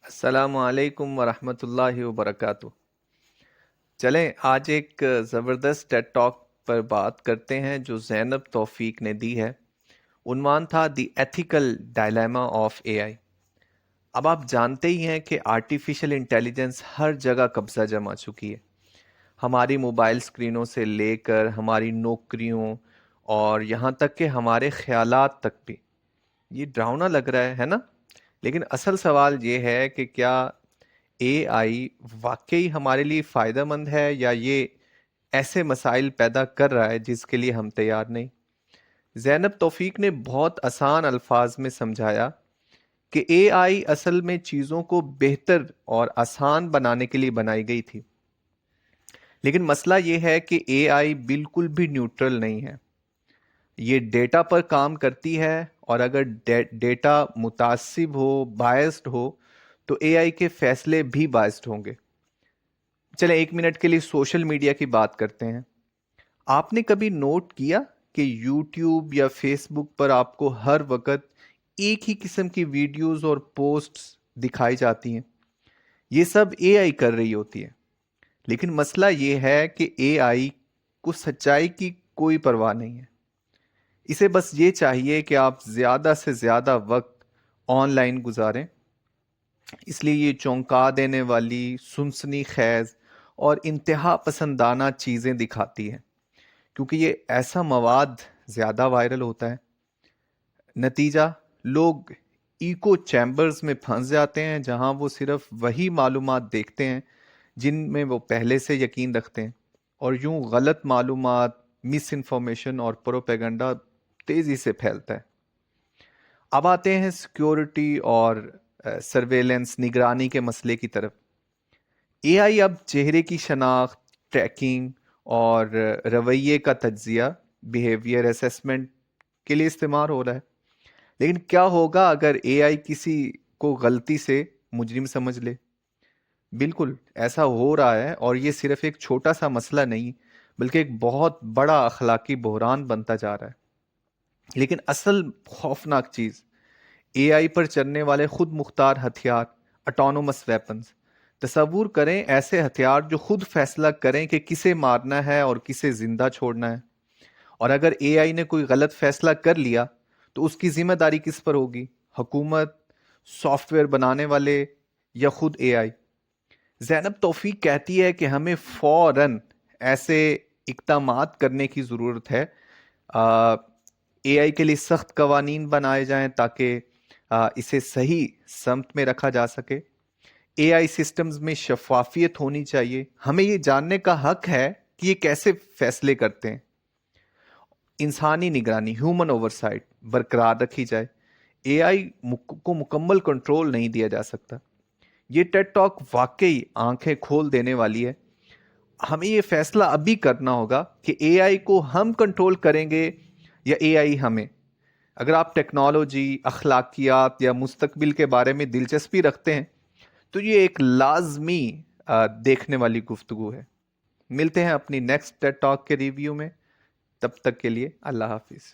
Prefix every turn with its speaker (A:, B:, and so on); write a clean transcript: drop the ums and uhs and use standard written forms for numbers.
A: السلام علیکم ورحمۃ اللہ وبرکاتہ۔ چلیں آج ایک زبردست ٹیڈ ٹاک پر بات کرتے ہیں جو زینب توفیق نے دی ہے۔ عنوان تھا دی ایتھیکل ڈائلیما آف اے آئی۔ اب آپ جانتے ہی ہیں کہ آرٹیفیشل انٹیلیجنس ہر جگہ قبضہ جما چکی ہے، ہماری موبائل سکرینوں سے لے کر ہماری نوکریوں اور یہاں تک کہ ہمارے خیالات تک بھی۔ یہ ڈراؤنا لگ رہا ہے نا؟ لیکن اصل سوال یہ ہے کہ کیا اے آئی واقعی ہمارے لیے فائدہ مند ہے یا یہ ایسے مسائل پیدا کر رہا ہے جس کے لیے ہم تیار نہیں؟ زینب توفیق نے بہت آسان الفاظ میں سمجھایا کہ اے آئی اصل میں چیزوں کو بہتر اور آسان بنانے کے لیے بنائی گئی تھی، لیکن مسئلہ یہ ہے کہ اے آئی بالکل بھی نیوٹرل نہیں ہے۔ یہ ڈیٹا پر کام کرتی ہے، اور اگر ڈیٹا متعصب ہو، بائسڈ ہو، تو اے آئی کے فیصلے بھی بائسڈ ہوں گے۔ چلیں 1 منٹ کے لیے سوشل میڈیا کی بات کرتے ہیں۔ آپ نے کبھی نوٹ کیا کہ یوٹیوب یا فیس بک پر آپ کو ہر وقت ایک ہی قسم کی ویڈیوز اور پوسٹس دکھائی جاتی ہیں؟ یہ سب اے آئی کر رہی ہوتی ہے، لیکن مسئلہ یہ ہے کہ اے آئی کو سچائی کی کوئی پرواہ نہیں ہے۔ اسے بس یہ چاہیے کہ آپ زیادہ سے زیادہ وقت آن لائن گزاریں، اس لیے یہ چونکا دینے والی، سنسنی خیز اور انتہا پسندانہ چیزیں دکھاتی ہے، کیونکہ یہ ایسا مواد زیادہ وائرل ہوتا ہے۔ نتیجہ، لوگ ایکو چیمبرز میں پھنس جاتے ہیں جہاں وہ صرف وہی معلومات دیکھتے ہیں جن میں وہ پہلے سے یقین رکھتے ہیں، اور یوں غلط معلومات، مس انفارمیشن اور پروپیگنڈا تیزی سے پھیلتا ہے۔ اب آتے ہیں سیکیورٹی اور سرویلنس، نگرانی کے مسئلے کی طرف۔ اے آئی اب چہرے کی شناخت، ٹریکنگ اور رویے کا تجزیہ، بیہیویئر اسیسمنٹ کے لیے استعمال ہو رہا ہے، لیکن کیا ہوگا اگر اے آئی کسی کو غلطی سے مجرم سمجھ لے؟ بالکل ایسا ہو رہا ہے، اور یہ صرف ایک چھوٹا سا مسئلہ نہیں بلکہ ایک بہت بڑا اخلاقی بحران بنتا جا رہا ہے۔ لیکن اصل خوفناک چیز، اے آئی پر چلنے والے خود مختار ہتھیار، اٹونومس ویپنز۔ تصور کریں ایسے ہتھیار جو خود فیصلہ کریں کہ کسے مارنا ہے اور کسے زندہ چھوڑنا ہے، اور اگر اے آئی نے کوئی غلط فیصلہ کر لیا تو اس کی ذمہ داری کس پر ہوگی؟ حکومت، سافٹ ویئر بنانے والے، یا خود اے آئی؟ زینب توفیق کہتی ہے کہ ہمیں فوراً ایسے اقدامات کرنے کی ضرورت ہے۔ اے آئی کے لیے سخت قوانین بنائے جائیں تاکہ اسے صحیح سمت میں رکھا جا سکے۔ اے آئی سسٹمز میں شفافیت ہونی چاہیے، ہمیں یہ جاننے کا حق ہے کہ یہ کیسے فیصلے کرتے ہیں۔ انسانی نگرانی، ہیومن اوورسائٹ برقرار رکھی جائے۔ اے آئی کو مکمل کنٹرول نہیں دیا جا سکتا۔ یہ ٹیڈ ٹاک واقعی آنکھیں کھول دینے والی ہے۔ ہمیں یہ فیصلہ ابھی کرنا ہوگا کہ اے آئی کو ہم کنٹرول کریں گے یا اے آئی ہمیں۔ اگر آپ ٹیکنالوجی، اخلاقیات یا مستقبل کے بارے میں دلچسپی رکھتے ہیں تو یہ ایک لازمی دیکھنے والی گفتگو ہے۔ ملتے ہیں اپنی نیکسٹ ٹیڈ ٹاک کے ریویو میں، تب تک کے لیے اللہ حافظ۔